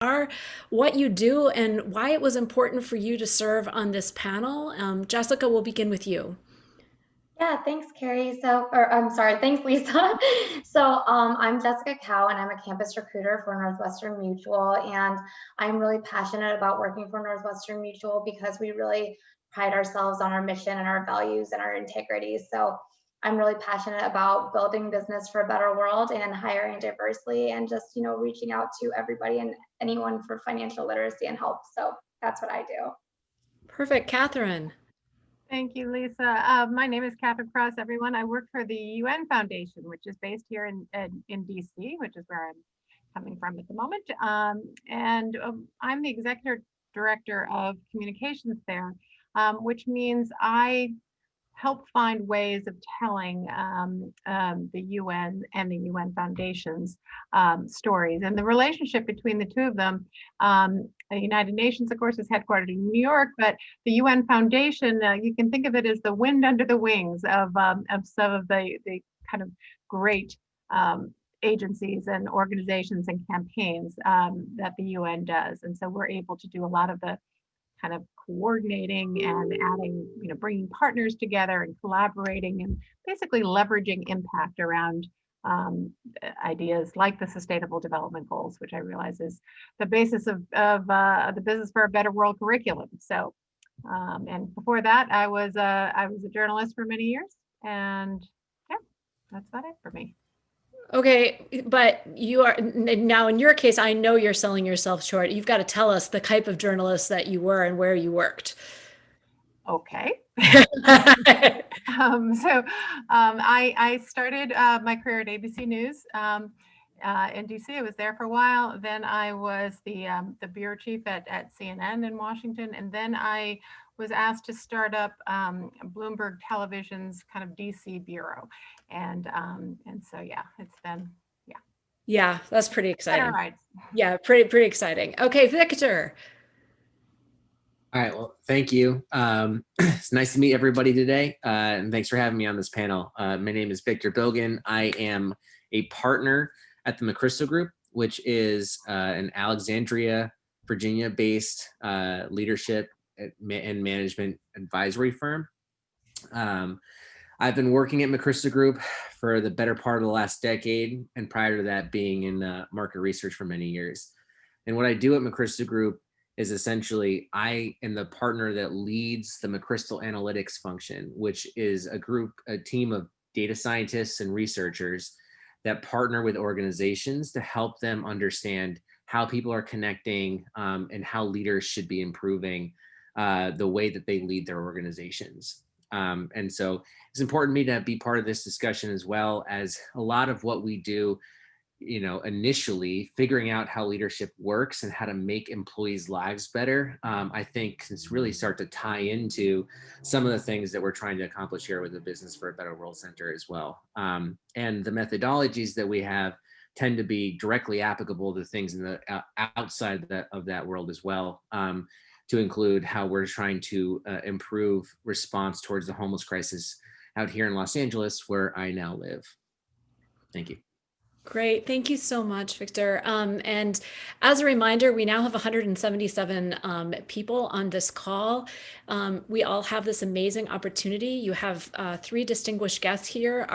are, what you do, and why it was important for you to serve on this panel. Jessica, we'll begin with you. Yeah, thanks, Carrie. Or I'm sorry, thanks, Lisa. I'm Jessica Cow, and I'm a campus recruiter for Northwestern Mutual. And I'm really passionate about working for Northwestern Mutual because we really pride ourselves on our mission and our values and our integrity. So I'm really passionate about building business for a better world and hiring diversely and just, reaching out to everybody and anyone for financial literacy and help. So that's what I do. Perfect. Catherine. Thank you, Lisa. My name is Catherine Cross, everyone. I work for the UN Foundation, which is based here in DC, which is where I'm coming from at the moment. I'm the executive director of communications there, which means I help find ways of telling the UN and the UN Foundation's stories. And the relationship between the two of them, the United Nations, of course, is headquartered in New York, but the UN Foundation, you can think of it as the wind under the wings of some of the kind of great agencies and organizations and campaigns that the UN does. And so we're able to do a lot of the kind of coordinating and adding, bringing partners together and collaborating and basically leveraging impact around ideas like the Sustainable Development Goals, which I realize is the basis of the Business for a Better World curriculum. So, and before that, I was a journalist for many years, and yeah, that's about it for me. Okay, but you are now in your case, I know you're selling yourself short. You've got to tell us the type of journalist that you were and where you worked. Okay. I started my career at ABC News in DC. I was there for a while. Then I was the bureau chief at CNN in Washington, and then I was asked to start up Bloomberg Television's kind of DC bureau, and so yeah, it's been Yeah, that's pretty exciting. right. Yeah, pretty exciting. Okay, Victor. All right, well, thank you. It's nice to meet everybody today, and thanks for having me on this panel. My name is Victor Bilgin. I am a partner at the McChrystal Group, which is an Alexandria, Virginia-based leadership and management advisory firm. I've been working at McChrystal Group for the better part of the last decade, and prior to that, being in market research for many years. And what I do at McChrystal Group is essentially I am the partner that leads the McChrystal Analytics function, which is a team of data scientists and researchers that partner with organizations to help them understand how people are connecting and how leaders should be improving the way that they lead their organizations. And so it's important to me to be part of this discussion, as well as a lot of what we do, initially figuring out how leadership works and how to make employees' lives better. I think it's really start to tie into some of the things that we're trying to accomplish here with the Business for a Better World Center as well. And the methodologies that we have tend to be directly applicable to things in the outside of that world as well. To include how we're trying to improve response towards the homeless crisis out here in Los Angeles, where I now live. Thank you. Great. Thank you so much, Victor. And as a reminder, we now have 177 people on this call. We all have this amazing opportunity. You have three distinguished guests here,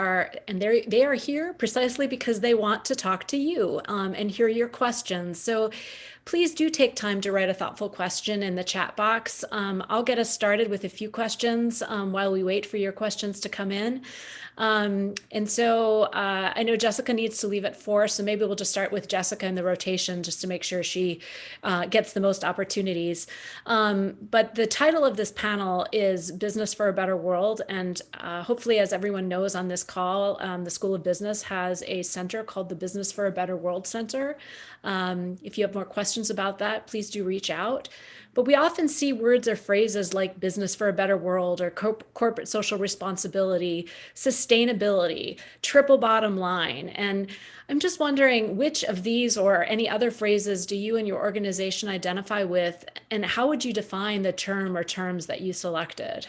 and they are here precisely because they want to talk to you and hear your questions. So please do take time to write a thoughtful question in the chat box. I'll get us started with a few questions while we wait for your questions to come in. And so I know Jessica needs to leave at 4, so maybe we'll just start with Jessica in the rotation just to make sure she gets the most opportunities. But the title of this panel is Business for a Better World. And hopefully, as everyone knows on this call, the School of Business has a center called the Business for a Better World Center. If you have more questions about that, please do reach out. But we often see words or phrases like business for a better world or corporate social responsibility, sustainability, triple bottom line. And I'm just wondering which of these or any other phrases do you and your organization identify with, and how would you define the term or terms that you selected?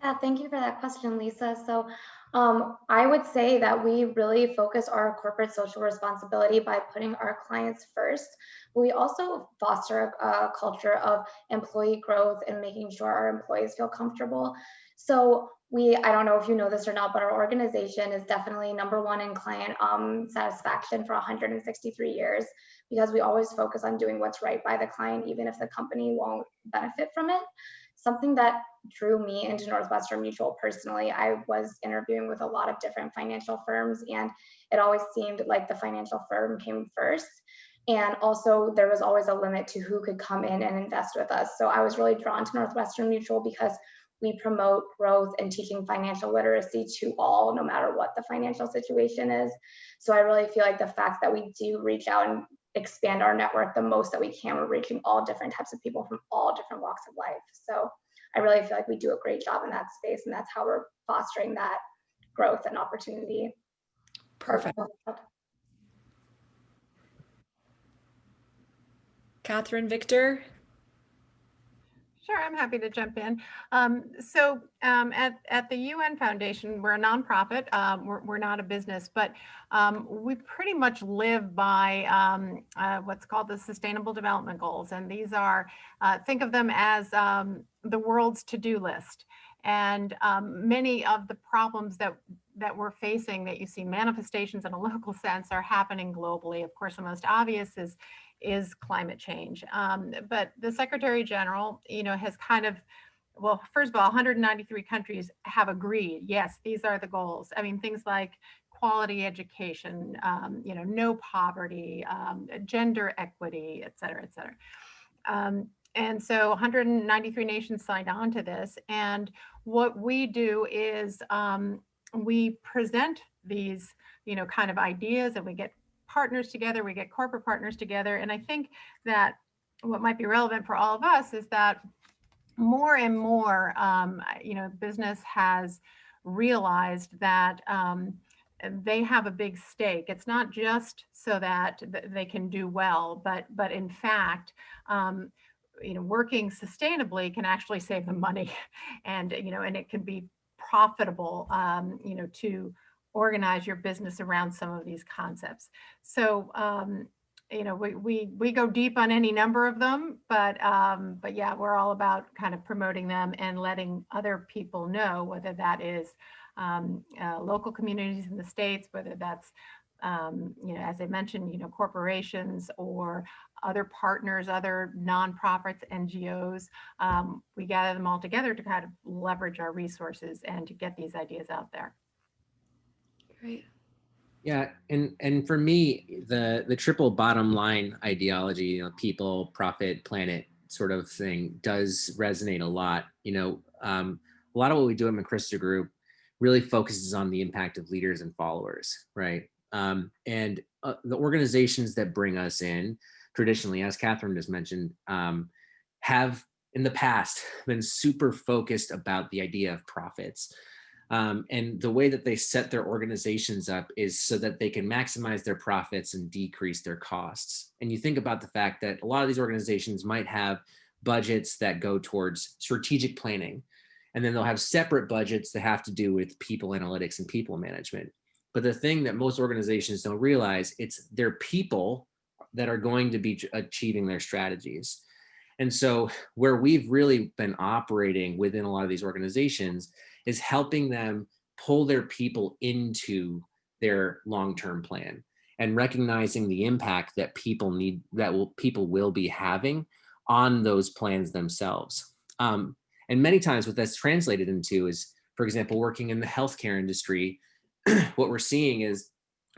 Yeah, thank you for that question, Lisa. So I would say that we really focus our corporate social responsibility by putting our clients first. We also foster a culture of employee growth and making sure our employees feel comfortable. So I don't know if you know this or not, but our organization is definitely #1 in client satisfaction for 163 years, because we always focus on doing what's right by the client, even if the company won't benefit from it. Something that drew me into Northwestern Mutual personally, I was interviewing with a lot of different financial firms, and it always seemed like the financial firm came first. And also, there was always a limit to who could come in and invest with us. So I was really drawn to Northwestern Mutual because we promote growth and teaching financial literacy to all, no matter what the financial situation is. So I really feel like the fact that we do reach out and expand our network the most that we can, we're reaching all different types of people from all different walks of life. So I really feel like we do a great job in that space, and that's how we're fostering that growth and opportunity. Perfect. Catherine, Victor? Sure, I'm happy to jump in. At the UN Foundation, we're a nonprofit. We're not a business, but we pretty much live by what's called the Sustainable Development Goals. And these are, think of them as the world's to-do list. And many of the problems that we're facing, that you see manifestations in a local sense, are happening globally. Of course, the most obvious is climate change. But the Secretary General, has kind of, well, first of all, 193 countries have agreed, yes, these are the goals. I mean, things like quality education, no poverty, gender equity, et cetera, et cetera. And so 193 nations signed on to this. And what we do is we present these, kind of ideas, and we get partners together, we get corporate partners together. And I think that what might be relevant for all of us is that more and more, business has realized that they have a big stake. It's not just so that they can do well, but in fact, working sustainably can actually save them money, and and it can be profitable, to organize your business around some of these concepts. So we go deep on any number of them, but yeah, we're all about kind of promoting them and letting other people know, whether that is local communities in the States, whether that's as I mentioned, corporations or other partners, other nonprofits, NGOs. We gather them all together to kind of leverage our resources and to get these ideas out there. Great. Yeah, and for me, the triple bottom line ideology, people, profit, planet sort of thing does resonate a lot. A lot of what we do at McChrysler Group really focuses on the impact of leaders and followers, right? And the organizations that bring us in, traditionally, as Catherine just mentioned, have in the past been super focused about the idea of profits. And the way that they set their organizations up is so that they can maximize their profits and decrease their costs. And you think about the fact that a lot of these organizations might have budgets that go towards strategic planning, and then they'll have separate budgets that have to do with people analytics and people management. But the thing that most organizations don't realize, it's their people that are going to be achieving their strategies. And so where we've really been operating within a lot of these organizations is helping them pull their people into their long-term plan and recognizing the impact that people will be having on those plans themselves. And many times what that's translated into is, for example, working in the healthcare industry, what we're seeing is,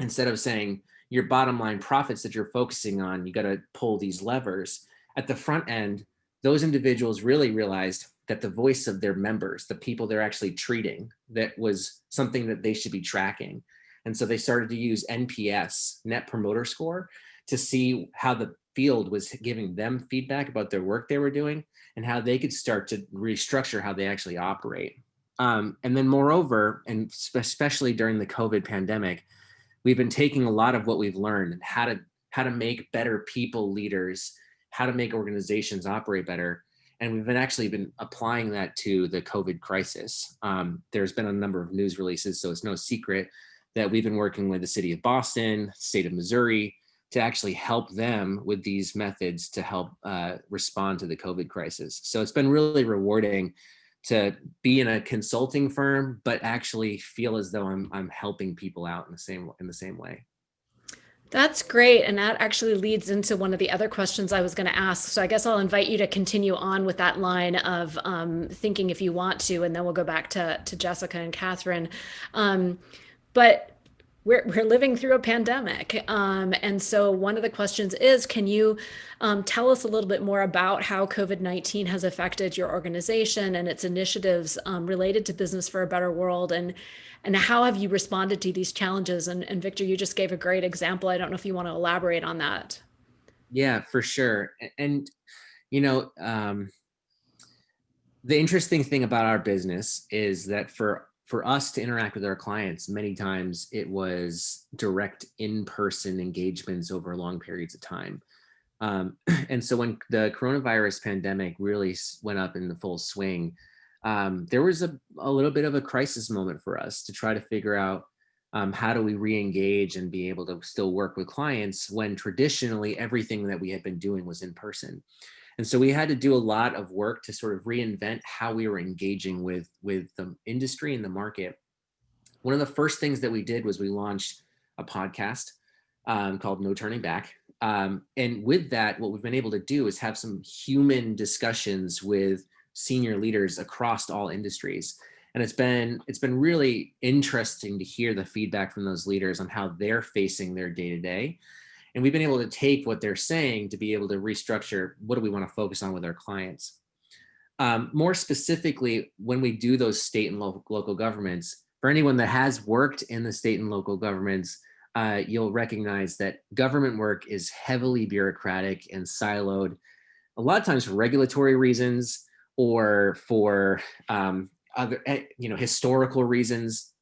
instead of saying your bottom line profits that you're focusing on, you got to pull these levers. At the front end, those individuals really realized that the voice of their members, the people they're actually treating, that was something that they should be tracking. And so they started to use NPS, Net Promoter Score, to see how the field was giving them feedback about their work they were doing and how they could start to restructure how they actually operate. And then moreover, and especially during the COVID pandemic, we've been taking a lot of what we've learned and how to make better people leaders, how to make organizations operate better, And we've actually been applying that to the COVID crisis. There's been a number of news releases, so it's no secret that we've been working with the city of Boston, state of Missouri, to actually help them with these methods to help respond to the COVID crisis. So it's been really rewarding to be in a consulting firm, but actually feel as though I'm helping people out in the same way. That's great. And that actually leads into one of the other questions I was going to ask. So I guess I'll invite you to continue on with that line of thinking if you want to, and then we'll go back to Jessica and Catherine. But we're living through a pandemic. And so one of the questions is, can you tell us a little bit more about how COVID-19 has affected your organization and its initiatives related to Business for a Better World, and how have you responded to these challenges? And Victor, you just gave a great example. I don't know if you want to elaborate on that. Yeah, for sure. And, you know, the interesting thing about our business is that for us to interact with our clients, many times it was direct in-person engagements over long periods of time. And so when the coronavirus pandemic really went up in the full swing, there was a little bit of a crisis moment for us to try to figure out how do we re-engage and be able to still work with clients when traditionally everything that we had been doing was in person. And so we had to do a lot of work to sort of reinvent how we were engaging with the industry and the market. One of the first things that we did was we launched a podcast called No Turning Back. And with that, what we've been able to do is have some human discussions with senior leaders across all industries. And it's been really interesting to hear the feedback from those leaders on how they're facing their day-to-day. And we've been able to take what they're saying to be able to restructure what do we want to focus on with our clients. More specifically, when we do those state and local governments, for anyone that has worked in the state and local governments, you'll recognize that government work is heavily bureaucratic and siloed, a lot of times for regulatory reasons or for other, historical reasons.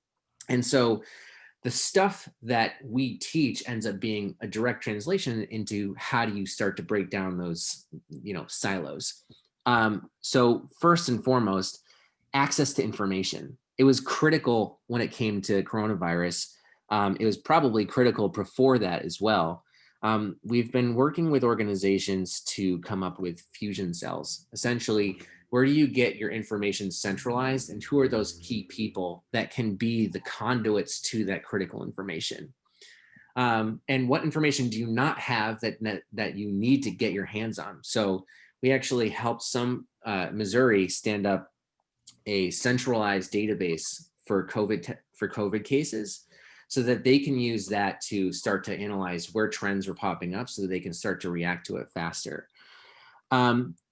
And so the stuff that we teach ends up being a direct translation into how do you start to break down those, silos. So first and foremost, access to information. It was critical when it came to coronavirus. It was probably critical before that as well. We've been working with organizations to come up with fusion cells. Essentially, where do you get your information centralized, and who are those key people that can be the conduits to that critical information? And what information do you not have that you need to get your hands on? So we actually helped some Missouri stand up a centralized database for COVID cases, so that they can use that to start to analyze where trends were popping up, so that they can start to react to it faster.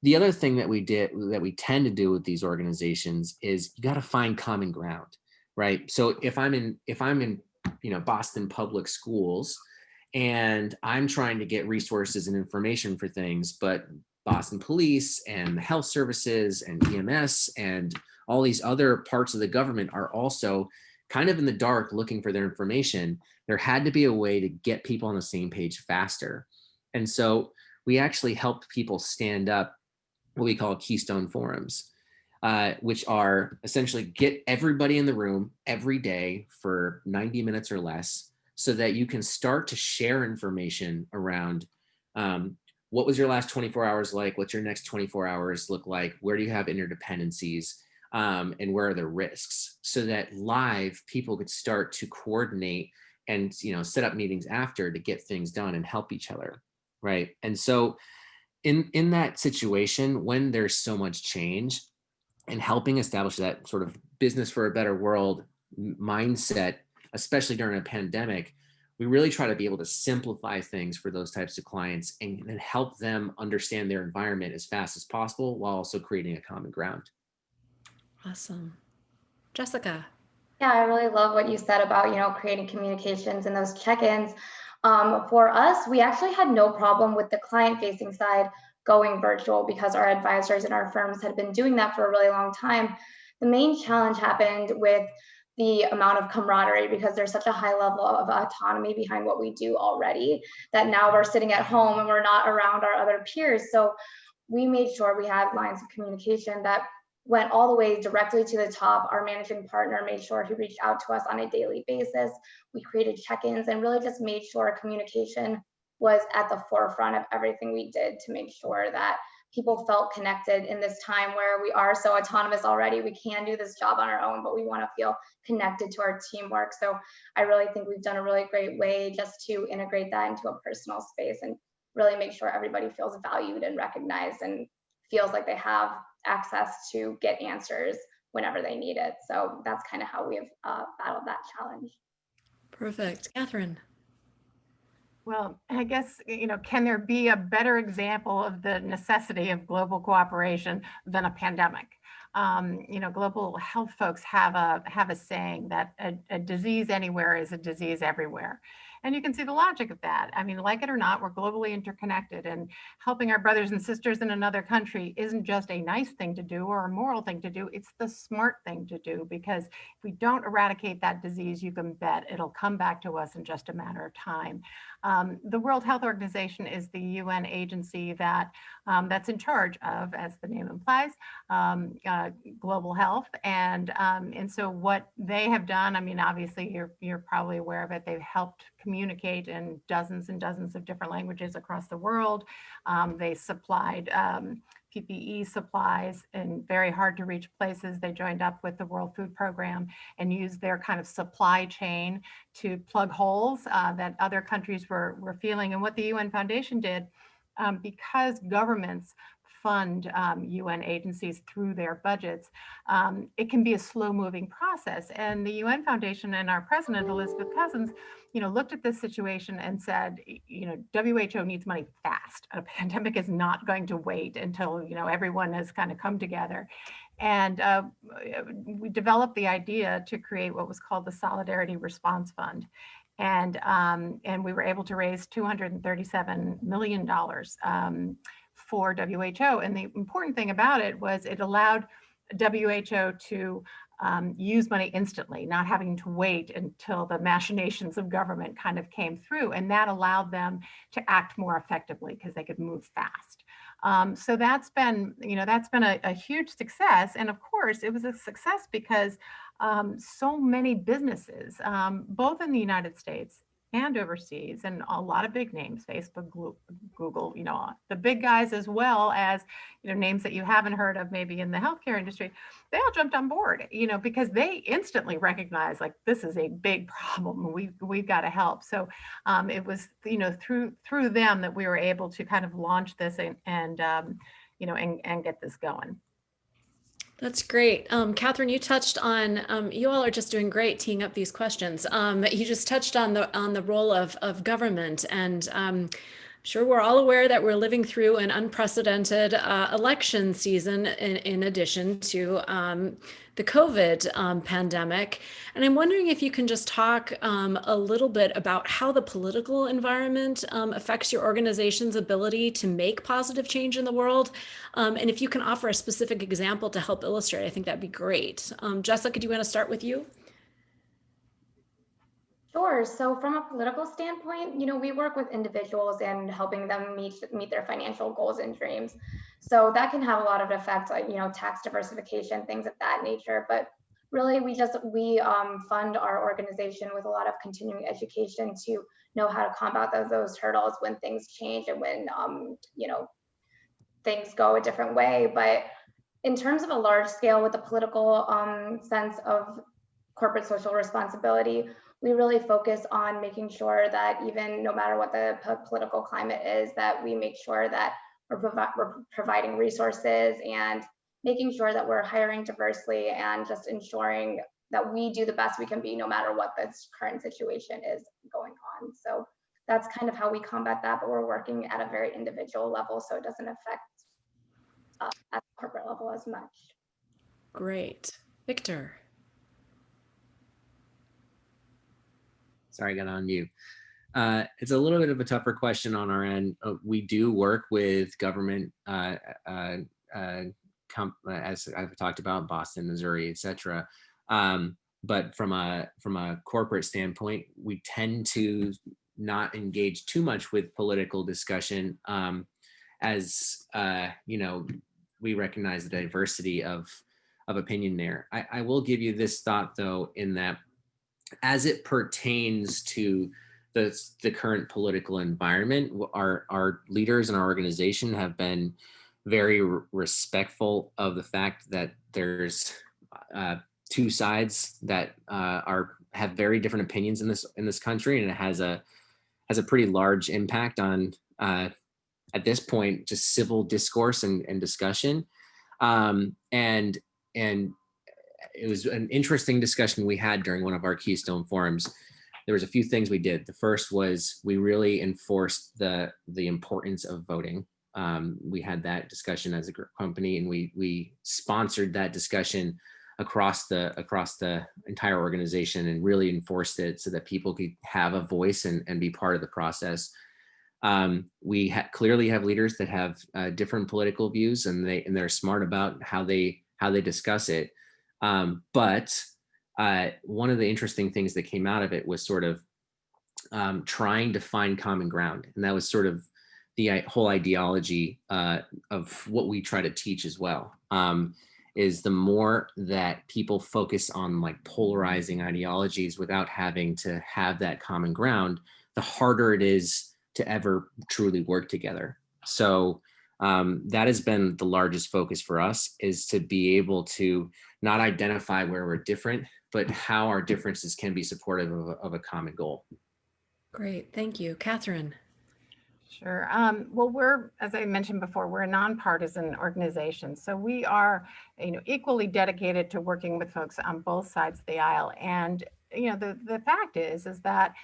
The other thing that we tend to do with these organizations is you got to find common ground, right? So if I'm in Boston public schools and I'm trying to get resources and information for things, but Boston police and the health services and EMS and all these other parts of the government are also kind of in the dark looking for their information, there had to be a way to get people on the same page faster. And so we actually helped people stand up what we call Keystone Forums, which are essentially get everybody in the room every day for 90 minutes or less, so that you can start to share information around what was your last 24 hours like, what's your next 24 hours look like, where do you have interdependencies, and where are the risks, so that live people could start to coordinate and set up meetings after to get things done and help each other, right? And so in that situation, when there's so much change, and helping establish that sort of business for a better world mindset, especially during a pandemic, we really try to be able to simplify things for those types of clients and help them understand their environment as fast as possible, while also creating a common ground. Awesome. Jessica. Yeah, I really love what you said about, creating communications and those check-ins. For us, we actually had no problem with the client-facing side going virtual, because our advisors and our firms had been doing that for a really long time. The main challenge happened with the amount of camaraderie, because there's such a high level of autonomy behind what we do already, that now we're sitting at home and we're not around our other peers. So we made sure we had lines of communication that went all the way directly to the top. Our managing partner made sure he reached out to us on a daily basis. We created check-ins and really just made sure communication was at the forefront of everything we did to make sure that people felt connected in this time where we are so autonomous already. We can do this job on our own, but we want to feel connected to our teamwork. So I really think we've done a really great way just to integrate that into a personal space and really make sure everybody feels valued and recognized and feels like they have access to get answers whenever they need it. So that's kind of how we have battled that challenge. Perfect. Catherine. Well, I guess, can there be a better example of the necessity of global cooperation than a pandemic? Global health folks have a saying that a disease anywhere is a disease everywhere. And you can see the logic of that. I mean, like it or not, we're globally interconnected, and helping our brothers and sisters in another country isn't just a nice thing to do or a moral thing to do. It's the smart thing to do, because if we don't eradicate that disease, you can bet it'll come back to us in just a matter of time. The World Health Organization is the UN agency that's in charge of, as the name implies, global health. And so what they have done, I mean, obviously you're probably aware of it. They've helped communicate in dozens and dozens of different languages across the world. They supplied PPE supplies in very hard to reach places. They joined up with the World Food Program and used their kind of supply chain to plug holes that other countries were feeling. And what the UN Foundation did, because governments fund UN agencies through their budgets, it can be a slow moving process. And the UN Foundation and our president, Elizabeth Cousins, looked at this situation and said, WHO needs money fast. A pandemic is not going to wait until, everyone has kind of come together. And we developed the idea to create what was called the Solidarity Response Fund. And we were able to raise $237 million for WHO. And the important thing about it was it allowed WHO to use money instantly, not having to wait until the machinations of government kind of came through. And that allowed them to act more effectively because they could move fast. So that's been a huge success. And of course, it was a success because so many businesses, both in the United States and overseas, and a lot of big names, Facebook, Google, the big guys, as well as, names that you haven't heard of maybe in the healthcare industry, they all jumped on board, because they instantly recognized, like, this is a big problem. We've got to help. So it was, through them that we were able to kind of launch this and get this going. That's great. Catherine, you touched on, you all are just doing great teeing up these questions. You just touched on the role of government, and I'm sure we're all aware that we're living through an unprecedented election season in addition to the COVID pandemic. And I'm wondering if you can just talk a little bit about how the political environment affects your organization's ability to make positive change in the world. And if you can offer a specific example to help illustrate, I think that'd be great. Jessica, do you want to start with you? Sure. So from a political standpoint, we work with individuals and helping them meet their financial goals and dreams. So that can have a lot of effects, like, tax diversification, things of that nature. But really, we fund our organization with a lot of continuing education to know how to combat those hurdles when things change and when, things go a different way. But in terms of a large scale with the political sense of corporate social responsibility, we really focus on making sure that even no matter what the political climate is, that we make sure that we're providing resources and making sure that we're hiring diversely and just ensuring that we do the best we can be no matter what this current situation is going on. So that's kind of how we combat that, but we're working at a very individual level, so it doesn't affect at the corporate level as much. Great. Victor. Sorry, I got on mute. It's a little bit of a tougher question on our end. We do work with government, as I've talked about, Boston, Missouri, etc. But from a corporate standpoint, we tend to not engage too much with political discussion. as we recognize the diversity of opinion there. I will give you this thought though, in that as it pertains to the current political environment, our leaders in our organization have been very respectful of the fact that there's two sides that have very different opinions in this country, and it has a pretty large impact on at this point just civil discourse and discussion. And it was an interesting discussion we had during one of our Keystone forums. There was a few things we did. The first was we really enforced the importance of voting. We had that discussion as a company, and we sponsored that discussion across the entire organization and really enforced it so that people could have a voice and be part of the process. We clearly have leaders that have different political views, and they're smart about how they discuss it. But one of the interesting things that came out of it was sort of trying to find common ground. And that was sort of the whole ideology of what we try to teach as well, is the more that people focus on like polarizing ideologies without having to have that common ground, the harder it is to ever truly work together. So that has been the largest focus for us, is to be able to not identify where we're different, but how our differences can be supportive of a common goal. Great, thank you. Catherine. Sure. Well, as I mentioned before, we're a nonpartisan organization. So we are, equally dedicated to working with folks on both sides of the aisle. And, the fact is that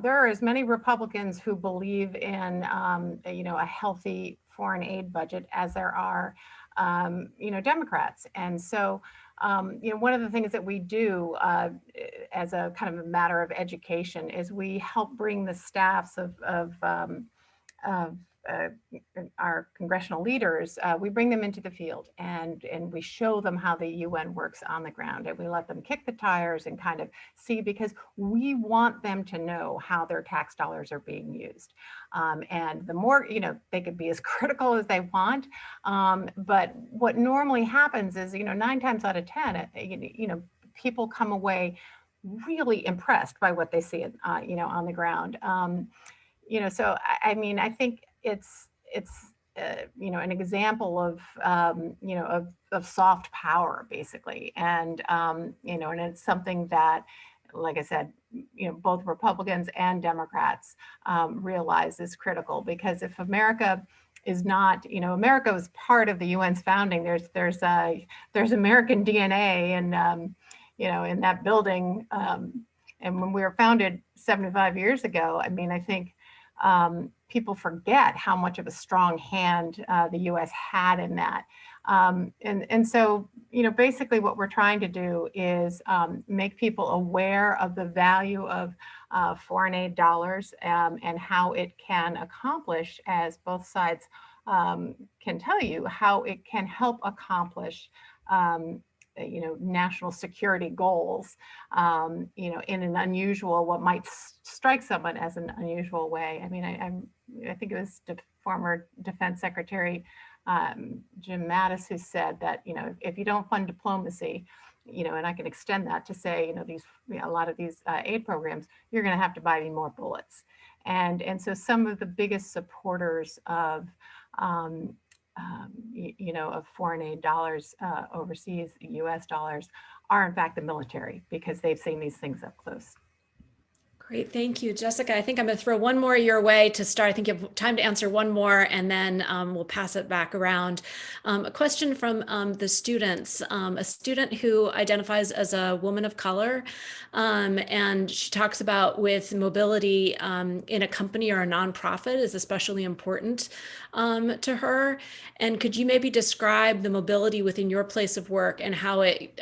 there are as many Republicans who believe in, a healthy foreign aid budget as there are, Democrats. And so, one of the things that we do as a kind of a matter of education is we help bring the staffs of our congressional leaders, we bring them into the field and we show them how the UN works on the ground, and we let them kick the tires and kind of see, because we want them to know how their tax dollars are being used. And the more, they could be as critical as they want, but what normally happens is, 9 times out of 10, people come away really impressed by what they see, on the ground. So I think it's an example of of soft power, basically, and and it's something that, like I said, both Republicans and Democrats realize is critical, because if America is not, America was part of the UN's founding. There's American DNA and in that building. And when we were founded 75 years ago, I think people forget how much of a strong hand the U.S. had in that. And so, basically what we're trying to do is make people aware of the value of foreign aid dollars and how it can accomplish, as both sides can tell you, how it can help accomplish national security goals, in an unusual, what might strike someone as an unusual way. I think it was former Defense Secretary Jim Mattis who said that, if you don't fund diplomacy, and I can extend that to say, a lot of these aid programs, you're going to have to buy me more bullets. And so some of the biggest supporters of of foreign aid dollars overseas, US dollars, are in fact the military, because they've seen these things up close. Great, thank you, Jessica. I think I'm going to throw one more your way to start. I think you have time to answer one more, and then we'll pass it back around. A question from the students, a student who identifies as a woman of color, and she talks about with mobility in a company or a nonprofit is especially important to her. And could you maybe describe the mobility within your place of work and how it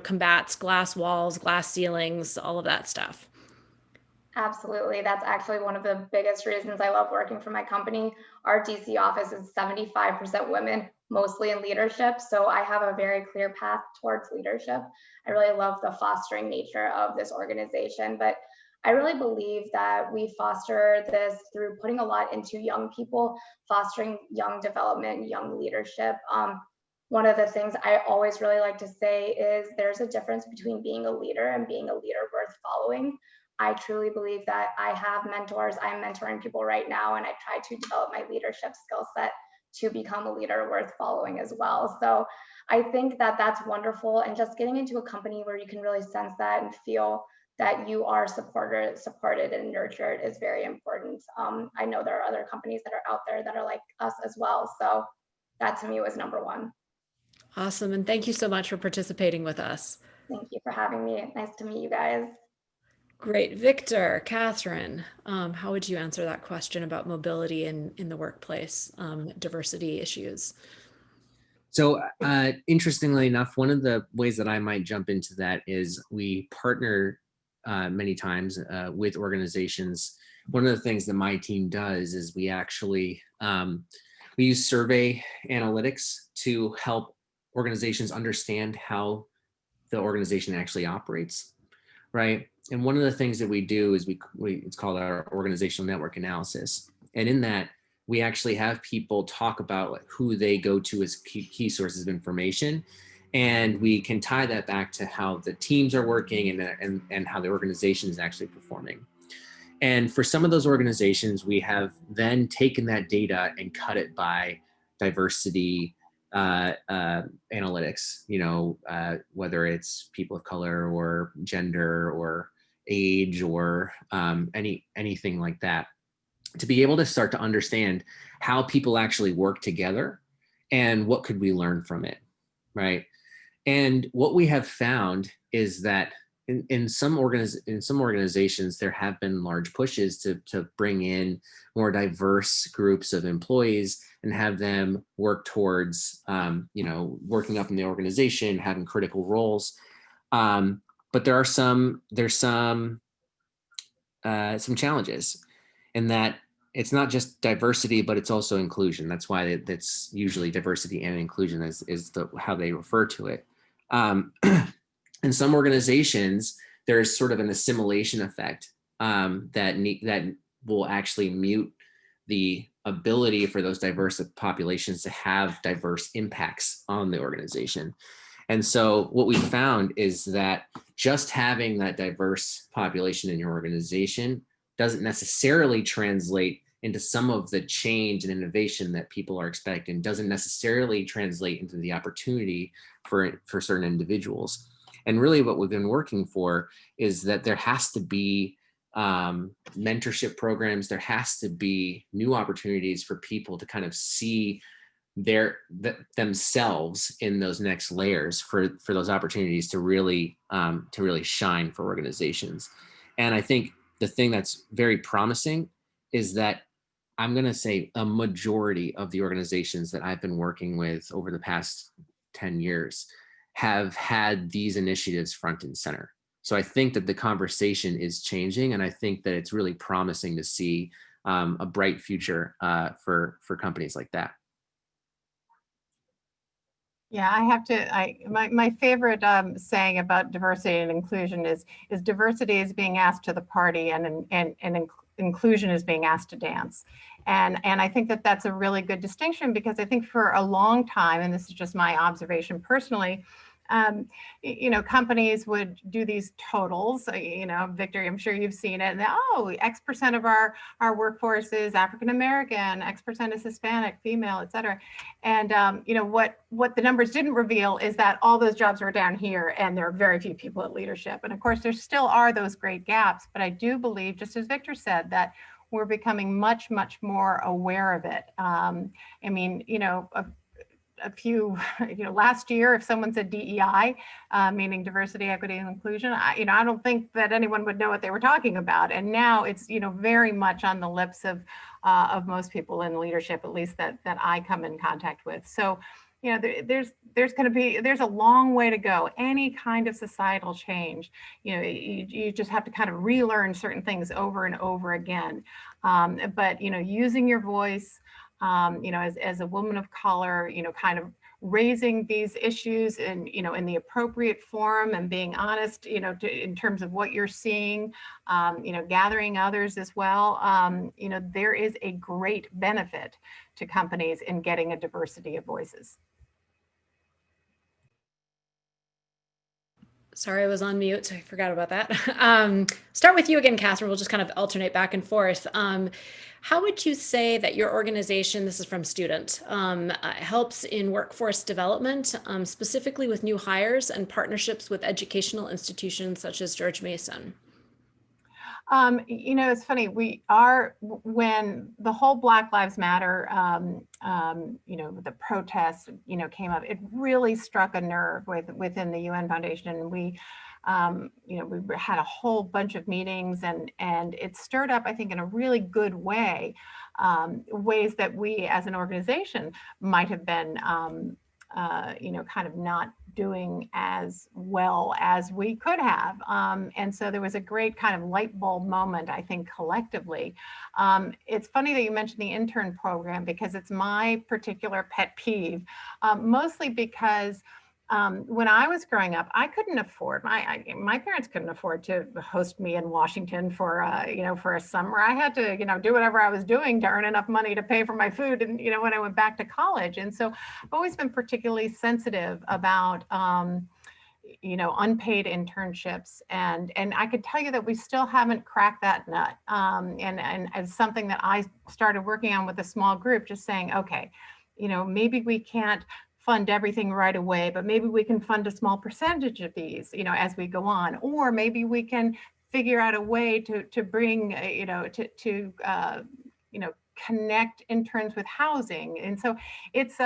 combats glass walls, glass ceilings, all of that stuff? Absolutely. That's actually one of the biggest reasons I love working for my company. Our DC office is 75% women, mostly in leadership. So I have a very clear path towards leadership. I really love the fostering nature of this organization. But I really believe that we foster this through putting a lot into young people, fostering young development, young leadership. One of the things I always really like to say is there's a difference between being a leader and being a leader worth following. I truly believe that I have mentors. I'm mentoring people right now, and I try to develop my leadership skill set to become a leader worth following as well. So I think that that's wonderful. And just getting into a company where you can really sense that and feel that you are supported and nurtured is very important. I know there are other companies that are out there that are like us as well. So that to me was number one. Awesome. And thank you so much for participating with us. Thank you for having me. Nice to meet you guys. Great. Victor, Catherine, how would you answer that question about mobility in the workplace, diversity issues? So interestingly enough, one of the ways that I might jump into that is we partner many times with organizations. One of the things that my team does is we actually we use survey analytics to help organizations understand how the organization actually operates, right? And one of the things that we do is it's called our organizational network analysis, and in that we actually have people talk about like who they go to as key sources of information, and we can tie that back to how the teams are working and how the organization is actually performing. And for some of those organizations, we have then taken that data and cut it by diversity analytics, whether it's people of color or gender or age or anything like that, to be able to start to understand how people actually work together and what could we learn from it, right? And what we have found is that in some organizations, there have been large pushes to bring in more diverse groups of employees and have them work towards, working up in the organization, having critical roles. But there's some challenges in that it's not just diversity, but it's also inclusion. That's why that's usually diversity and inclusion is how they refer to it. In some organizations, there's sort of an assimilation effect that will actually mute the ability for those diverse populations to have diverse impacts on the organization. And so what we found is that just having that diverse population in your organization doesn't necessarily translate into some of the change and innovation that people are expecting, doesn't necessarily translate into the opportunity for certain individuals. And really what we've been working for is that there has to be mentorship programs, there has to be new opportunities for people to kind of see themselves in those next layers for those opportunities to really shine for organizations. And I think the thing that's very promising is that I'm going to say a majority of the organizations that I've been working with over the past 10 years have had these initiatives front and center. So I think that the conversation is changing, and I think that it's really promising to see a bright future for companies like that. Yeah, I have to, my favorite saying about diversity and inclusion is diversity is being asked to the party and inclusion is being asked to dance. And I think that that's a really good distinction, because I think for a long time, and this is just my observation personally, companies would do these totals, Victor, I'm sure you've seen it, and X% of our workforce is African-American, X% is Hispanic, female, et cetera. And, what the numbers didn't reveal is that all those jobs are down here and there are very few people at leadership. And of course, there still are those great gaps, but I do believe, just as Victor said, that we're becoming much, much more aware of it. Last year, if someone said DEI, meaning diversity, equity, and inclusion, I don't think that anyone would know what they were talking about. And now it's, very much on the lips of most people in leadership, at least that I come in contact with. So, there's a long way to go. Any kind of societal change, you just have to kind of relearn certain things over and over again. But using your voice, as a woman of color, kind of raising these issues in, in the appropriate form and being honest, in terms of what you're seeing, gathering others as well, there is a great benefit to companies in getting a diversity of voices. Sorry, I was on mute, so I forgot about that. Start with you again, Catherine. We'll just kind of alternate back and forth. How would you say that your organization, this is from student, helps in workforce development, specifically with new hires and partnerships with educational institutions such as George Mason? It's funny. When the whole Black Lives Matter, the protests, came up, it really struck a nerve within the UN Foundation, and we had a whole bunch of meetings, and it stirred up, I think, in a really good way, ways that we as an organization might have been, kind of not doing as well as we could have. And so there was a great kind of light bulb moment, I think, collectively. It's funny that you mentioned the intern program, because it's my particular pet peeve, mostly because when I was growing up, I couldn't afford, my parents couldn't afford to host me in Washington for for a summer. I had to, do whatever I was doing to earn enough money to pay for my food. And, when I went back to college. And so I've always been particularly sensitive about, unpaid internships. And I could tell you that we still haven't cracked that nut. And it's something that I started working on with a small group, just saying, okay, maybe we can't fund everything right away, but maybe we can fund a small percentage of these, as we go on, or maybe we can figure out a way to bring, connect interns with housing. And so it's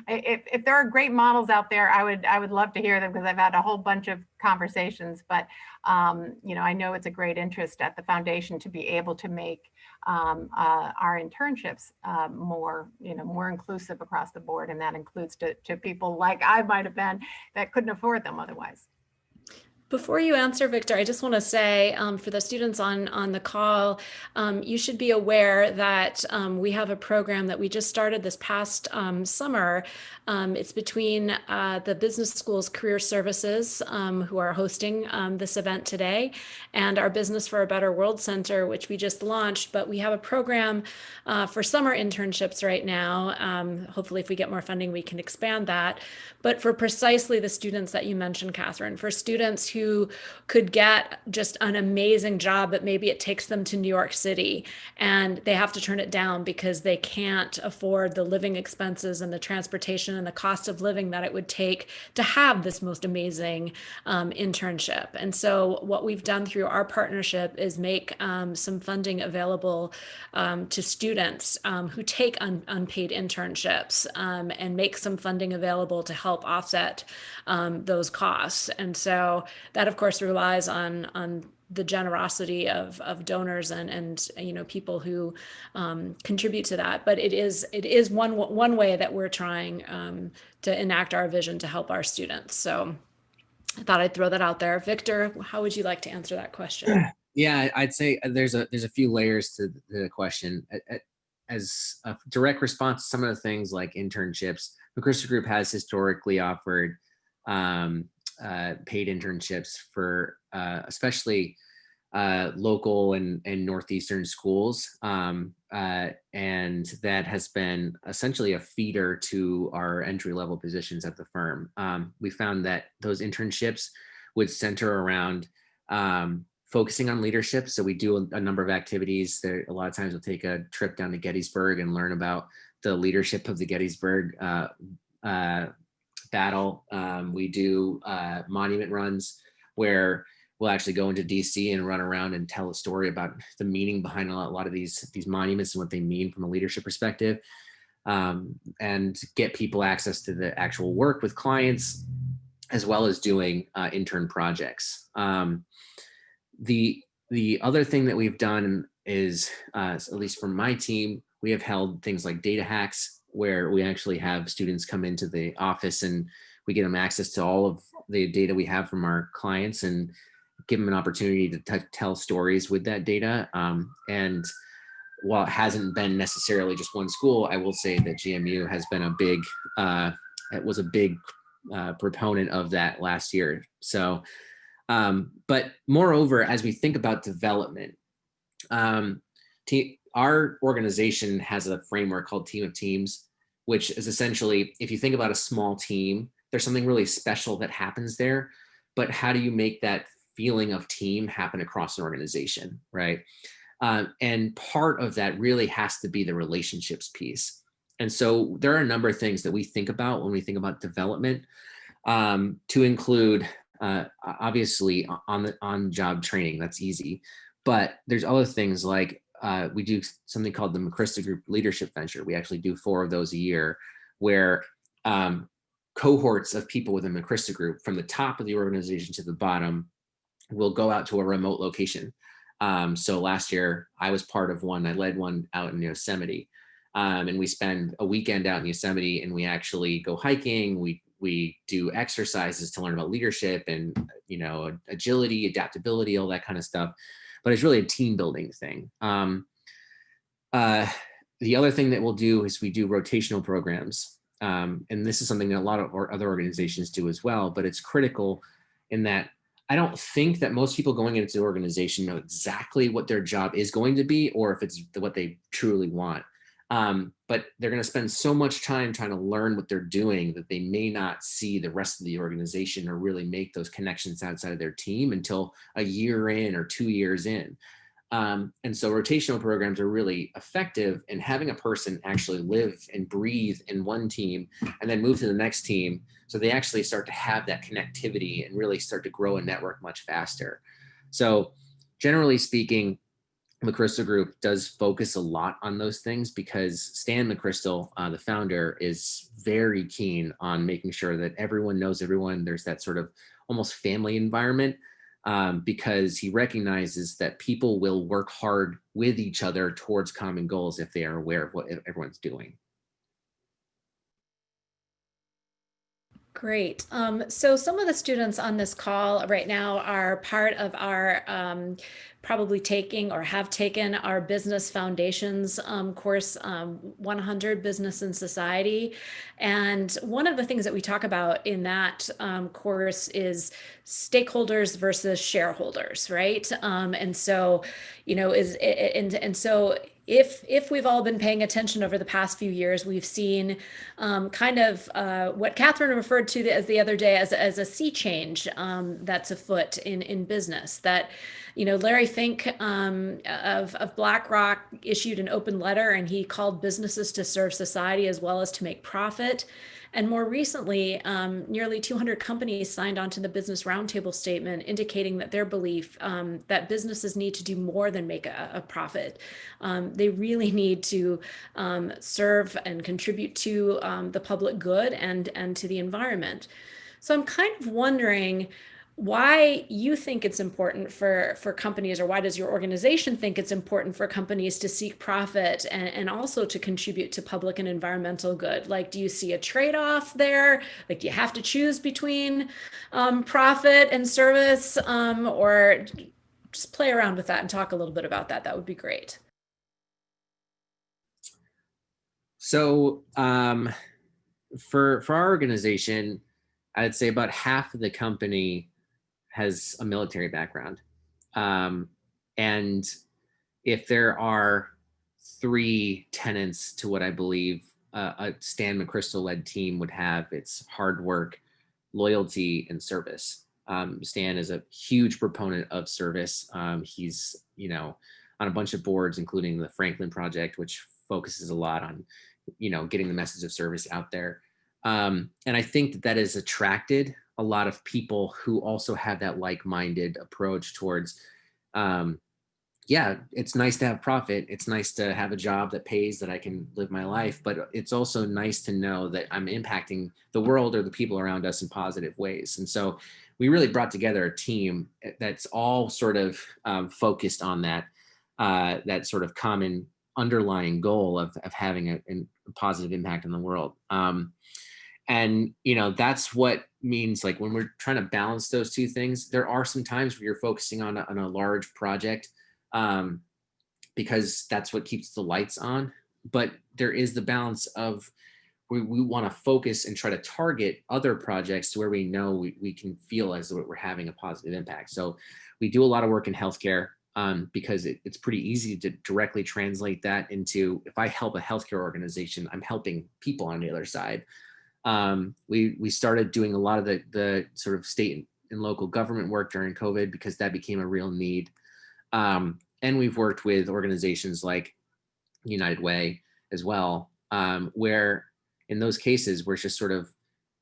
if there are great models out there, I would love to hear them, because I've had a whole bunch of conversations. But I know it's a great interest at the foundation to be able to make our internships more inclusive across the board, and that includes to people like I might have been that couldn't afford them otherwise. Before you answer, Victor, I just want to say for the students on the call, you should be aware that we have a program that we just started this past summer. It's between the business school's career services, who are hosting this event today, and our Business for a Better World Center, which we just launched. But we have a program for summer internships right now. Hopefully, if we get more funding, we can expand that. But for precisely the students that you mentioned, Catherine, for students who could get just an amazing job, but maybe it takes them to New York City and they have to turn it down because they can't afford the living expenses and the transportation and the cost of living that it would take to have this most amazing internship. And so what we've done through our partnership is make some funding available to students who take unpaid internships, and make some funding available to help offset those costs. And so that, of course, relies on the generosity of donors and people who contribute to that. But it is one way that we're trying to enact our vision to help our students. So I thought I'd throw that out there. Victor, how would you like to answer that question? Yeah, I'd say there's a few layers to the question. As a direct response to some of the things like internships, the Christian Group has historically offered paid internships for especially local and northeastern schools, and that has been essentially a feeder to our entry-level positions at the firm. We found that those internships would center around focusing on leadership. So we do a number of activities. There, a lot of times we'll take a trip down to Gettysburg and learn about the leadership of the Gettysburg battle. We do monument runs where we'll actually go into DC and run around and tell a story about the meaning behind a lot of these monuments and what they mean from a leadership perspective, and get people access to the actual work with clients, as well as doing intern projects. The other thing that we've done is, at least for my team, we have held things like data hacks, where we actually have students come into the office and we get them access to all of the data we have from our clients and give them an opportunity to tell stories with that data. And while it hasn't been necessarily just one school, I will say that GMU has been a big was a big proponent of that last year. So, but moreover, as we think about development, our organization has a framework called Team of Teams, which is essentially, if you think about a small team, there's something really special that happens there, but how do you make that feeling of team happen across an organization, right? And part of that really has to be the relationships piece. And so there are a number of things that we think about when we think about development, to include obviously on-job training. That's easy, but there's other things like we do something called the McChrystal Group Leadership Venture. We actually do 4 of those a year, where cohorts of people within the McChrystal Group, from the top of the organization to the bottom, will go out to a remote location. So last year I was part of one. I led one out in Yosemite, and we spend a weekend out in Yosemite, and we actually go hiking. We do exercises to learn about leadership and agility, adaptability, all that kind of stuff. But it's really a team building thing. The other thing that we'll do is we do rotational programs. And this is something that a lot of other organizations do as well, but it's critical in that I don't think that most people going into the organization know exactly what their job is going to be, or if it's what they truly want. But they're going to spend so much time trying to learn what they're doing that they may not see the rest of the organization or really make those connections outside of their team until a year in or 2 years in. And so rotational programs are really effective in having a person actually live and breathe in one team and then move to the next team. So they actually start to have that connectivity and really start to grow a network much faster. So generally speaking, McChrystal Group does focus a lot on those things because Stan McChrystal, the founder, is very keen on making sure that everyone knows everyone. There's that sort of almost family environment, because he recognizes that people will work hard with each other towards common goals if they are aware of what everyone's doing. Great. So some of the students on this call right now are part of our probably taking or have taken our Business Foundations course, 100 Business and Society. And one of the things that we talk about in that course is stakeholders versus shareholders, right? And so, so if we've all been paying attention over the past few years, we've seen kind of what Catherine referred to as the other day as a sea change that's afoot in business. That, Larry Fink of BlackRock issued an open letter, and he called businesses to serve society as well as to make profit. And more recently, nearly 200 companies signed on to the Business Roundtable statement, indicating that their belief that businesses need to do more than make a profit. They really need to serve and contribute to the public good and to the environment. So I'm kind of wondering why you think it's important for companies, or why does your organization think it's important for companies to seek profit and also to contribute to public and environmental good? Like, do you see a trade-off there? Like, do you have to choose between profit and service, or just play around with that and talk a little bit about that? That would be great. So for our organization, I'd say about half of the company has a military background. And if there are 3 tenets to what I believe a Stan McChrystal-led team would have, it's hard work, loyalty, and service. Stan is a huge proponent of service. He's, on a bunch of boards, including the Franklin Project, which focuses a lot on, getting the message of service out there. And I think that has attracted a lot of people who also have that like-minded approach towards, yeah, it's nice to have profit. It's nice to have a job that pays, that I can live my life, but it's also nice to know that I'm impacting the world or the people around us in positive ways. And so we really brought together a team that's all sort of focused on that sort of common underlying goal of having a positive impact on the world. And, that's what means, like, when we're trying to balance those two things, there are some times where you're focusing on a large project because that's what keeps the lights on. But there is the balance of we want to focus and try to target other projects to where we know we can feel as though we're having a positive impact. So we do a lot of work in healthcare, because it's pretty easy to directly translate that into, if I help a healthcare organization, I'm helping people on the other side. We started doing a lot of the sort of state and local government work during COVID because that became a real need. And we've worked with organizations like United Way as well, where in those cases, we're just sort of,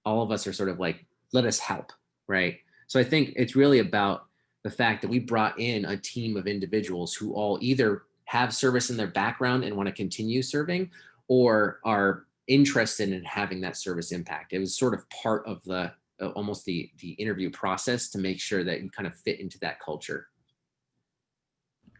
all of us are sort of like, let us help, right? So I think it's really about the fact that we brought in a team of individuals who all either have service in their background and want to continue serving, or are interested in having that service impact. It was sort of part of the almost the interview process to make sure that you kind of fit into that culture.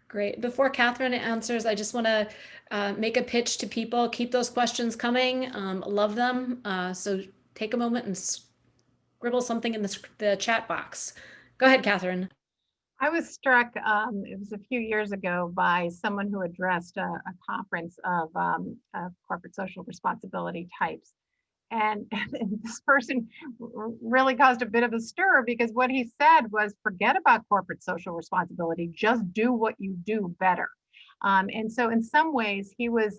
Great. Before Catherine answers, I just want to make a pitch to people. Keep those questions coming. Love them. So take a moment and scribble something in the chat box. Go ahead, Catherine. I was struck, it was a few years ago, by someone who addressed a conference of corporate social responsibility types. And this person really caused a bit of a stir, because what he said was, forget about corporate social responsibility, just do what you do better. And so in some ways he was,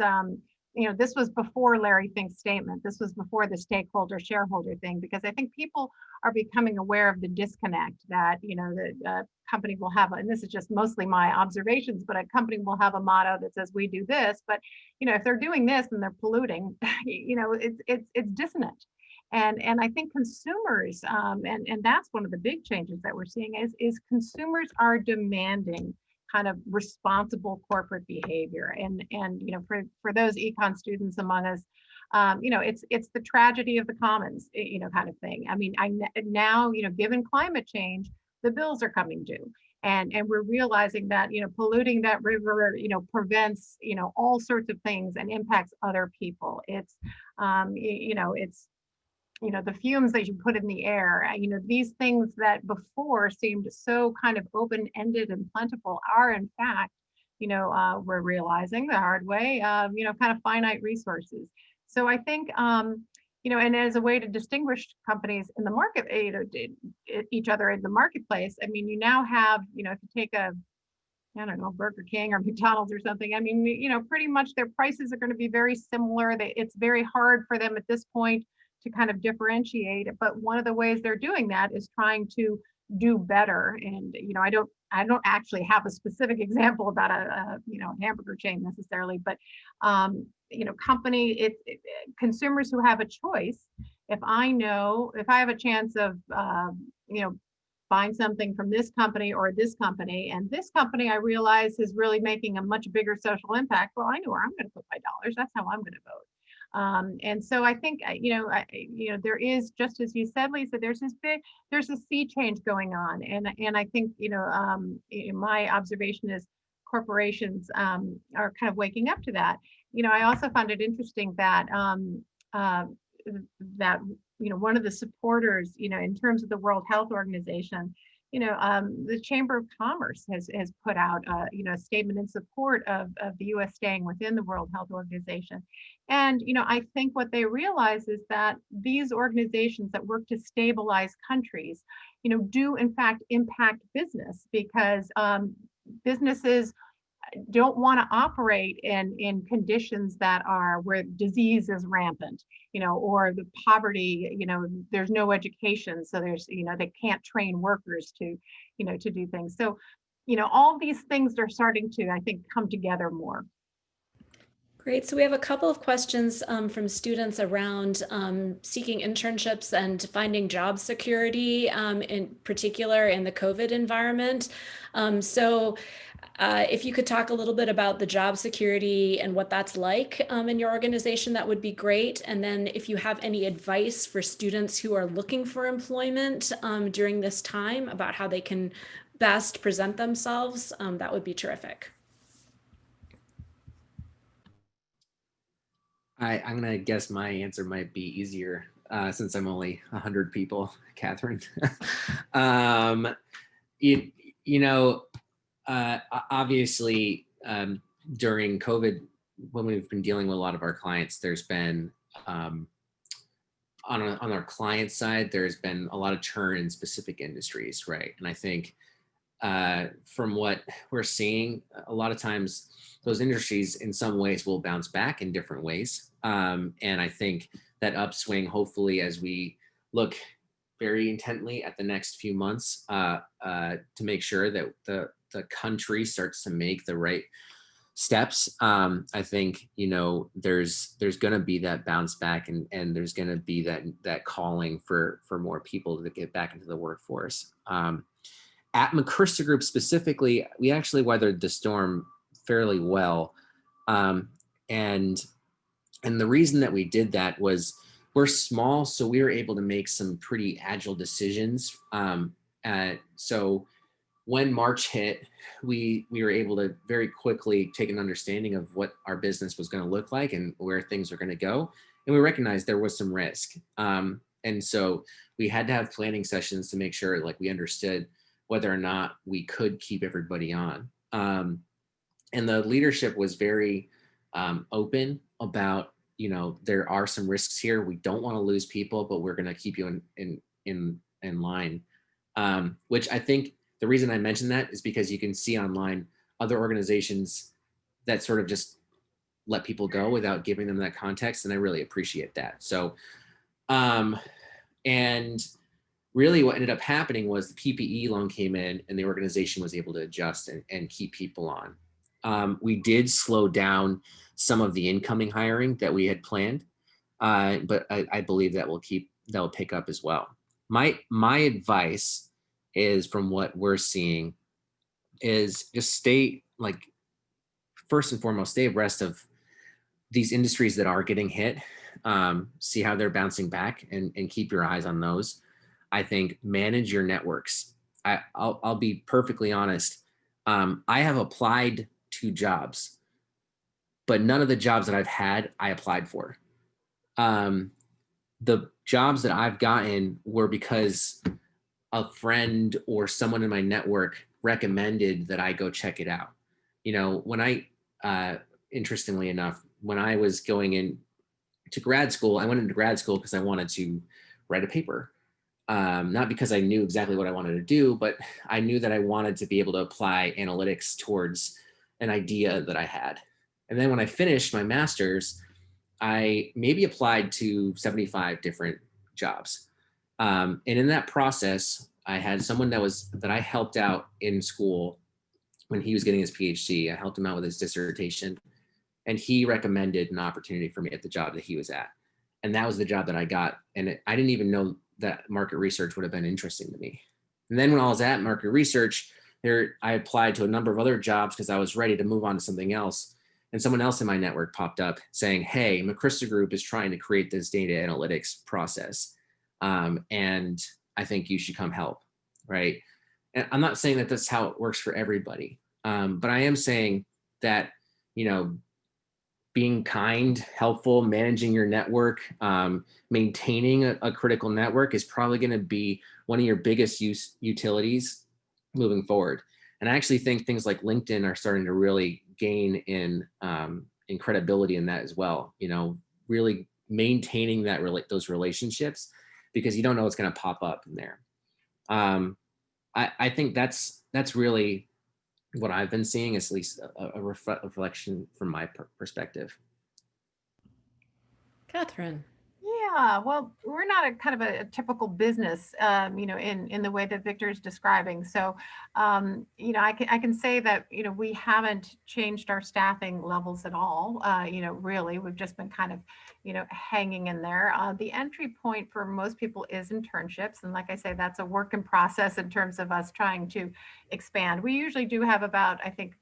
this was before Larry Fink's statement. This was before the stakeholder shareholder thing, because I think people are becoming aware of the disconnect that, the company will have, and this is just mostly my observations, but a company will have a motto that says we do this, but if they're doing this and they're polluting, it's dissonant. And I think consumers, and that's one of the big changes that we're seeing, is consumers are demanding kind of responsible corporate behavior. And for those econ students among us, it's the tragedy of the commons, kind of thing. I mean, now, given climate change, the bills are coming due. And we're realizing that, polluting that river, prevents, all sorts of things and impacts other people. It's, it's, the fumes that you put in the air, these things that before seemed so kind of open-ended and plentiful are in fact, we're realizing the hard way, kind of finite resources. So I think, and as a way to distinguish companies in the market, each other in the marketplace, I mean, you now have, if you take I don't know, Burger King or McDonald's or something, I mean, pretty much their prices are going to be very similar. It's very hard for them at this point to kind of differentiate. But one of the ways they're doing that is trying to do better. And, I don't actually have a specific example about a hamburger chain necessarily, but, consumers who have a choice, if I have a chance of, buying something from this company or this company, and this company I realize is really making a much bigger social impact, well, I know where I'm going to put my dollars. That's how I'm going to vote. And so I think, there is, just as you said, Lisa, there's a sea change going on. And I think, my observation is corporations are kind of waking up to that. I also found it interesting that, one of the supporters, in terms of the World Health Organization, the Chamber of Commerce has put out, a statement in support of the U.S. staying within the World Health Organization. And, I think what they realize is that these organizations that work to stabilize countries, do in fact impact business, because businesses don't want to operate in conditions that are where disease is rampant, or the poverty, there's no education. So there's, they can't train workers to do things. So, all these things are starting to, I think, come together more. Great. So we have a couple of questions from students around seeking internships and finding job security, in particular in the COVID environment. If you could talk a little bit about the job security and what that's like in your organization, that would be great. And then if you have any advice for students who are looking for employment during this time about how they can best present themselves, that would be terrific. I'm going to guess my answer might be easier since I'm only 100 people, Catherine. Obviously, during COVID, when we've been dealing with a lot of our clients, there's been on our client side, there's been a lot of churn in specific industries, right? And I think from what we're seeing, a lot of times those industries in some ways will bounce back in different ways. And I think that upswing, hopefully, as we look very intently at the next few months to make sure that the country starts to make the right steps. I think, you know, there's going to be that bounce back, and there's going to be that calling for more people to get back into the workforce. At McChrysler Group specifically, we actually weathered the storm fairly well. Um, and the reason that we did that was we're small, so we were able to make some pretty agile decisions. So when March hit, we were able to very quickly take an understanding of what our business was going to look like and where things were going to go. And we recognized there was some risk. And so we had to have planning sessions to make sure like we understood whether or not we could keep everybody on. And the leadership was very open about, you know, there are some risks here. We don't want to lose people, but we're going to keep you in line. Which I think the reason I mention that is because you can see online other organizations that sort of just let people go without giving them that context. And I really appreciate that. So, and really what ended up happening was the PPE loan came in and the organization was able to adjust and keep people on. We did slow down some of the incoming hiring that we had planned, but I believe that will pick up as well. My advice is, from what we're seeing, is just stay, like, first and foremost, stay abreast of these industries that are getting hit. See how they're bouncing back, and keep your eyes on those. I think manage your networks. I'll be perfectly honest. I have applied to jobs, but none of the jobs that I've had I applied for. The jobs that I've gotten were because a friend or someone in my network recommended that I go check it out. You know, when interestingly enough, when I was going in to grad school, I went into grad school because I wanted to write a paper. Not because I knew exactly what I wanted to do, but I knew that I wanted to be able to apply analytics towards an idea that I had. And then when I finished my master's, I maybe applied to 75 different jobs. And in that process, I had someone that I helped out in school when he was getting his PhD. I helped him out with his dissertation, and he recommended an opportunity for me at the job that he was at. And that was the job that I got. And I didn't even know that market research would have been interesting to me. And then when I was at market research, I applied to a number of other jobs because I was ready to move on to something else. And someone else in my network popped up saying, hey, McChrysler Group is trying to create this data analytics process. And I think you should come help, right? And I'm not saying that that's how it works for everybody. But I am saying that, you know, being kind, helpful, managing your network, maintaining a critical network is probably going to be one of your biggest utilities moving forward. And I actually think things like LinkedIn are starting to really gain in credibility in that as well. You know, really maintaining those relationships, because you don't know what's going to pop up in there. I think that's really what I've been seeing, is at least a reflection from my perspective. Catherine. Yeah, well, we're not a kind of a typical business, you know, in the way that Victor is describing. So, you know, I can say that, you know, we haven't changed our staffing levels at all. You know, really, we've just been kind of, you know, hanging in there. The entry point for most people is internships, and like I say, that's a work in process in terms of us trying to expand. We usually do have about, I think,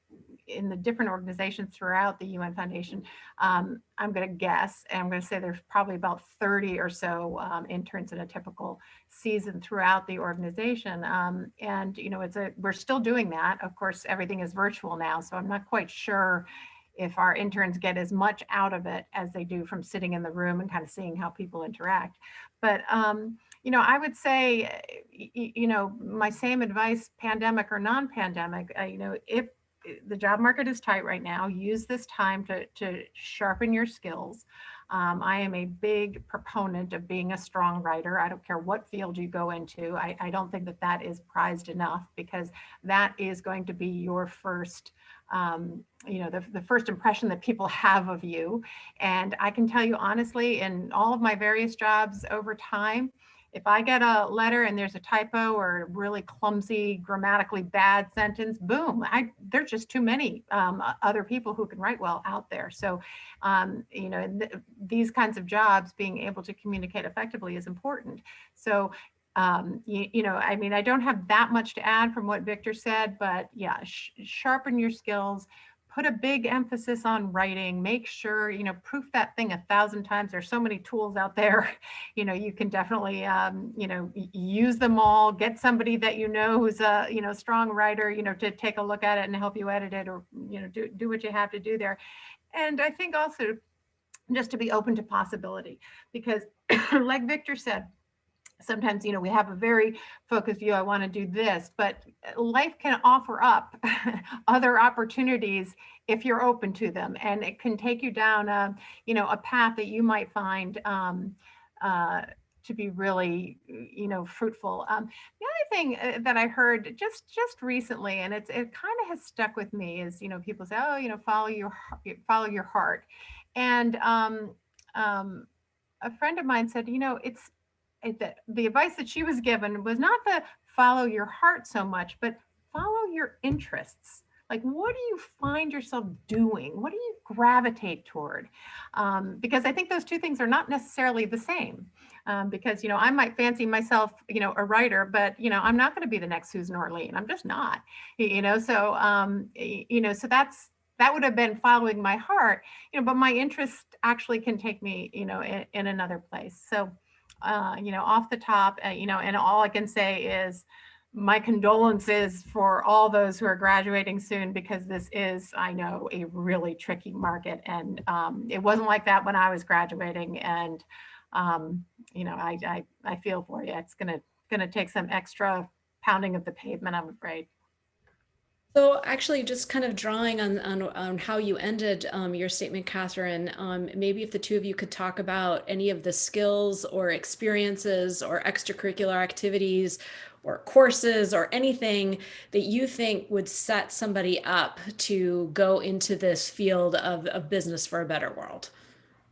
in the different organizations throughout the UN Foundation, I'm going to guess, and I'm going to say there's probably about 30 or so interns in a typical season throughout the organization. And, you know, we're still doing that. Of course, everything is virtual now, so I'm not quite sure if our interns get as much out of it as they do from sitting in the room and kind of seeing how people interact. But, you know, I would say, you know, my same advice, pandemic or non-pandemic, you know, if the job market is tight right now, use this time to sharpen your skills. I am a big proponent of being a strong writer. I don't care what field you go into. I don't think that that is prized enough, because that is going to be your first, the first impression that people have of you. And I can tell you honestly, in all of my various jobs over time, if I get a letter and there's a typo or a really clumsy, grammatically bad sentence, boom, there's just too many other people who can write well out there. So, these kinds of jobs, being able to communicate effectively is important. So, I mean, I don't have that much to add from what Victor said, but yeah, sharpen your skills. Put a big emphasis on writing. Make sure, proof that thing 1,000 times. There's so many tools out there. You can definitely, use them all. Get somebody that who's a, strong writer, to take a look at it and help you edit it, or, do what you have to do there. And I think also just to be open to possibility, because like Victor said, sometimes we have a very focused view. I want to do this, but life can offer up other opportunities if you're open to them, and it can take you down a path that you might find to be really fruitful. The other thing that I heard just recently, and it kind of has stuck with me, is people say, oh, follow your heart. And a friend of mine said, the advice that she was given was not to follow your heart so much, but follow your interests. Like, what do you find yourself doing? What do you gravitate toward? Because I think those two things are not necessarily the same. Because, I might fancy myself, a writer, but, I'm not going to be the next Susan Orlean. I'm just not, so, so that would have been following my heart, but my interest actually can take me, in another place. So, off the top, and all I can say is my condolences for all those who are graduating soon, because this is, I know, a really tricky market. And it wasn't like that when I was graduating. And, I feel for you. It's gonna take some extra pounding of the pavement, I'm afraid. So actually, just kind of drawing on how you ended your statement, Catherine, maybe if the two of you could talk about any of the skills or experiences or extracurricular activities or courses or anything that you think would set somebody up to go into this field of business for a better world.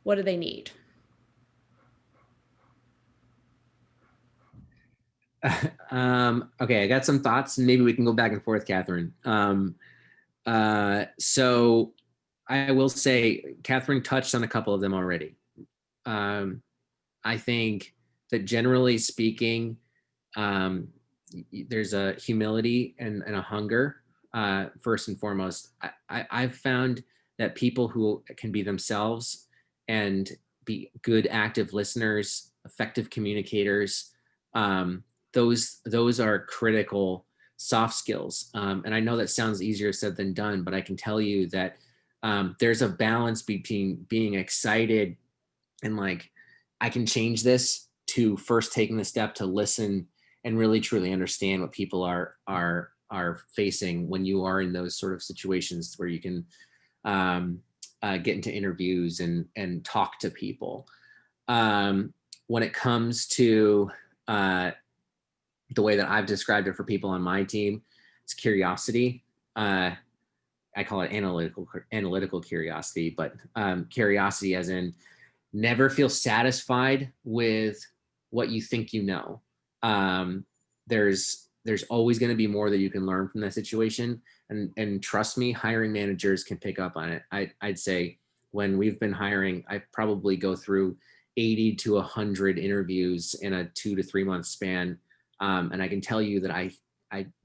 What do they need? Okay, I got some thoughts, and maybe we can go back and forth, Catherine. So I will say, Catherine touched on a couple of them already. I think that generally speaking, there's a humility and a hunger, first and foremost. I've found that people who can be themselves and be good, active listeners, effective communicators, those are critical soft skills. And I know that sounds easier said than done, but I can tell you that there's a balance between being excited and like, I can change this, to first taking the step to listen and really truly understand what people are facing when you are in those sort of situations where you can get into interviews and talk to people. When it comes to the way that I've described it for people on my team, it's curiosity. I call it analytical curiosity, but curiosity as in never feel satisfied with what you think you know. There's always going to be more that you can learn from that situation, and trust me, hiring managers can pick up on it. I'd say when we've been hiring, I probably go through 80 to 100 interviews in a 2 to 3 month span. And I can tell you that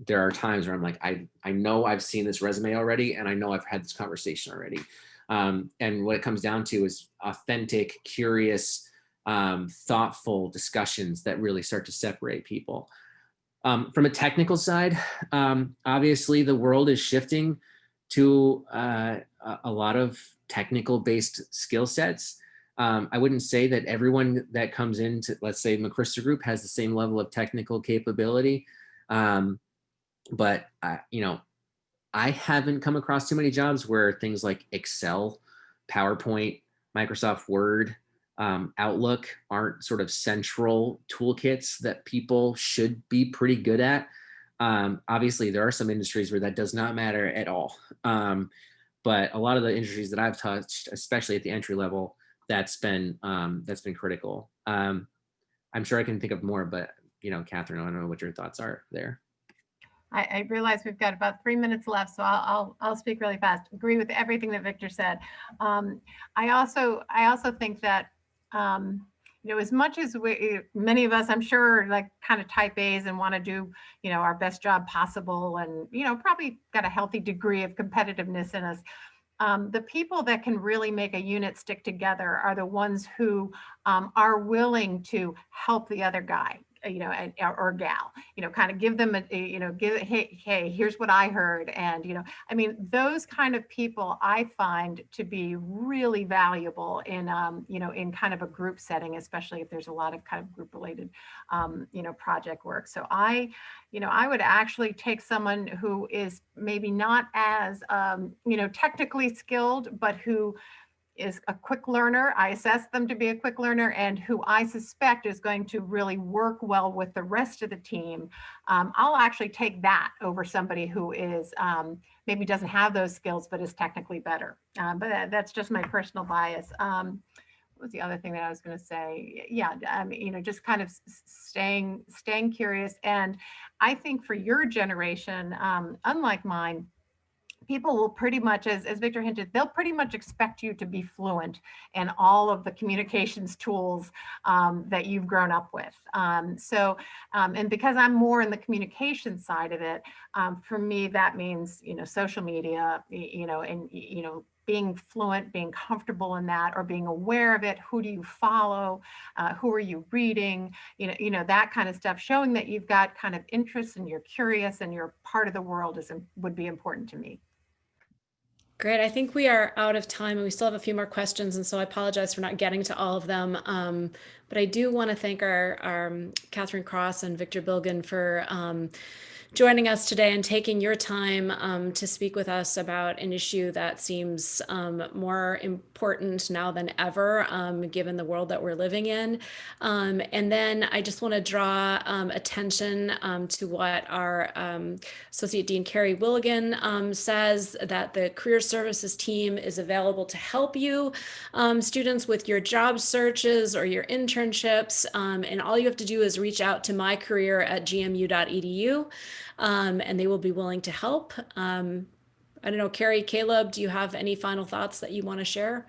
there are times where I'm like, I know I've seen this resume already, and I know I've had this conversation already. And what it comes down to is authentic, curious, thoughtful discussions that really start to separate people. From a technical side, obviously the world is shifting to a lot of technical based skill sets. I wouldn't say that everyone that comes into, let's say, McChrysler Group has the same level of technical capability. But I haven't come across too many jobs where things like Excel, PowerPoint, Microsoft Word, Outlook aren't sort of central toolkits that people should be pretty good at. Obviously, there are some industries where that does not matter at all. But a lot of the industries that I've touched, especially at the entry level, that's been critical. I'm sure I can think of more, but Catherine, I don't know what your thoughts are there. I realize we've got about 3 minutes left, so I'll speak really fast. Agree with everything that Victor said. I also think that as much as many of us, I'm sure, like kind of type A's and want to do our best job possible, and probably got a healthy degree of competitiveness in us. The people that can really make a unit stick together are the ones who are willing to help the other guy, or gal, kind of give them hey, here's what I heard. And, I mean, those kind of people I find to be really valuable in, in kind of a group setting, especially if there's a lot of kind of group related, project work. So I would actually take someone who is maybe not as, technically skilled, but who is a quick learner. I assess them to be a quick learner, and who I suspect is going to really work well with the rest of the team. I'll actually take that over somebody who is maybe doesn't have those skills, but is technically better. But that's just my personal bias. What was the other thing that I was going to say? Yeah, just kind of staying curious. And I think for your generation, unlike mine, people will pretty much, as Victor hinted, they'll pretty much expect you to be fluent in all of the communications tools that you've grown up with. And because I'm more in the communication side of it, for me, that means, social media, and, being fluent, being comfortable in that, or being aware of it. Who do you follow? Who are you reading? That kind of stuff, showing that you've got kind of interests and you're curious and you're part of the world would be important to me. Great. I think we are out of time and we still have a few more questions. And so I apologize for not getting to all of them. But I do want to thank our Catherine Cross and Victor Bilgin for joining us today and taking your time to speak with us about an issue that seems more important now than ever, given the world that we're living in. And then I just want to draw attention to what our Associate Dean Carrie Willigan says, that the Career Services team is available to help you students with your job searches or your internships. And all you have to do is reach out to mycareer@gmu.edu. And they will be willing to help. I don't know, Carrie, Caleb, do you have any final thoughts that you want to share?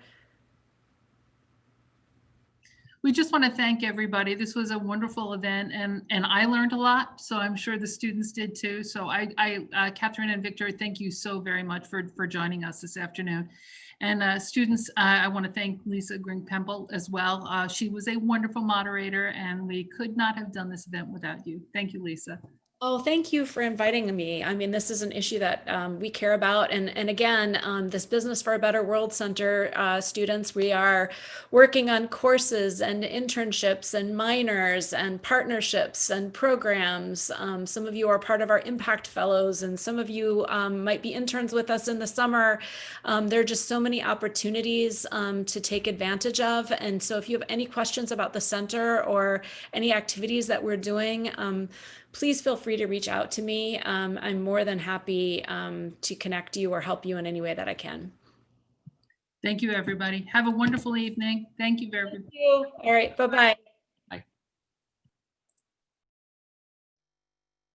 We just want to thank everybody. This was a wonderful event, and I learned a lot, so I'm sure the students did too. So Catherine and Victor, thank you so very much for joining us this afternoon. And students, I want to thank Lisa Green-Pemple as well. She was a wonderful moderator, and we could not have done this event without you. Thank you, Lisa. Oh, thank you for inviting me. I mean, this is an issue that we care about. And again, this Business for a Better World Center students, we are working on courses and internships and minors and partnerships and programs. Some of you are part of our Impact Fellows, and some of you might be interns with us in the summer. There are just so many opportunities to take advantage of. And so if you have any questions about the center or any activities that we're doing, please feel free to reach out to me. I'm more than happy to connect you or help you in any way that I can. Thank you, everybody. Have a wonderful evening. Thank you very much. Thank you. All right. Bye-bye.